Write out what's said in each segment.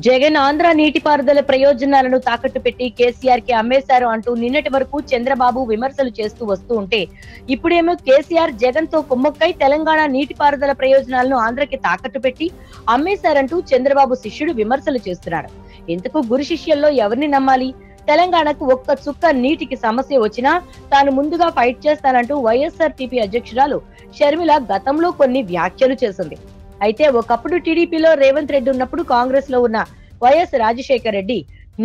జగన్ ఆంధ్ర నీటిపారుదల ప్రయోజనాలను తాకట్టు పెట్టి కేసీఆర్ కి అమ్మేశారు అంటూ నిన్నటి వరకు చంద్రబాబు విమర్శలు చేస్తూ వస్తూ ఉంటే ఇప్పుడేమో కేసీఆర్ జగన్ తో కుమ్మక్కై తెలంగాణ నీటిపారుదల ప్రయోజనాలను ఆంధ్రకి తాకట్టు పెట్టి అమ్మేశారంటూ చంద్రబాబు శిష్యుడు విమర్శలు చేస్తున్నాడు. ఇంతకు గురు శిష్యుల్లో ఎవరిని నమ్మాలి? తెలంగాణకు ఒక్క చుక్క నీటికి సమస్య వచ్చినా తాను ముందుగా ఫైట్ చేస్తానంటూ వైఎస్ఆర్టీపీ అధ్యక్షురాలు షర్మిల గతంలో కొన్ని వ్యాఖ్యలు చేసింది. అయితే ఒకప్పుడు టీడీపీలో రేవంత్ రెడ్డి ఉన్నప్పుడు కాంగ్రెస్ లో ఉన్న వైఎస్ రాజశేఖర రెడ్డి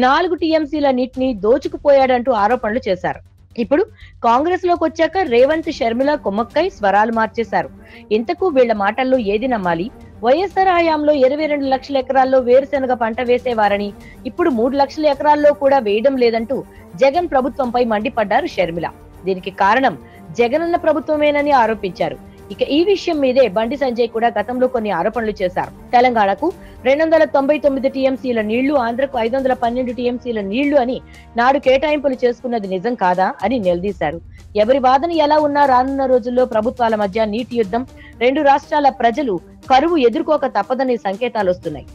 4 టీఎంసీల నీటిని దోచుకుపోయాడంటూ ఆరోపణలు చేశారు. ఇప్పుడు కాంగ్రెస్ లోకి వచ్చాక రేవంత్ షర్మిల కుమ్మక్కై స్వరాలు మార్చేశారు. ఇంతకు వీళ్ల మాటల్లో ఏది నమ్మాలి? వైఎస్ఆర్ హయాంలో 22 లక్షల ఎకరాల్లో వేరుశెనగ పంట వేసేవారని ఇప్పుడు 3 లక్షల ఎకరాల్లో కూడా వేయడం లేదంటూ జగన్ ప్రభుత్వంపై మండిపడ్డారు షర్మిల. దీనికి కారణం జగనన్న ప్రభుత్వమేనని ఆరోపించారు. ఇక ఈ విషయం మీదే బండి సంజయ్ కూడా గతంలో కొన్ని ఆరోపణలు చేశారు. తెలంగాణకు 299 టీఎంసీల నీళ్లు, ఆంధ్రకు 512 టీఎంసీల నీళ్లు అని నాడు కేటాయింపులు చేసుకున్నది నిజం కాదా అని నిలదీశారు. ఎవరి వాదన ఎలా ఉన్నా రానున్న రోజుల్లో ప్రభుత్వాల మధ్య నీటి యుద్ధం, 2 రాష్ట్రాల ప్రజలు కరువు ఎదుర్కోక తప్పదని సంకేతాలు వస్తున్నాయి.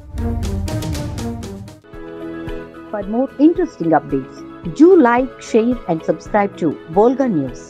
For more interesting updates, do like, share and subscribe to Volga News.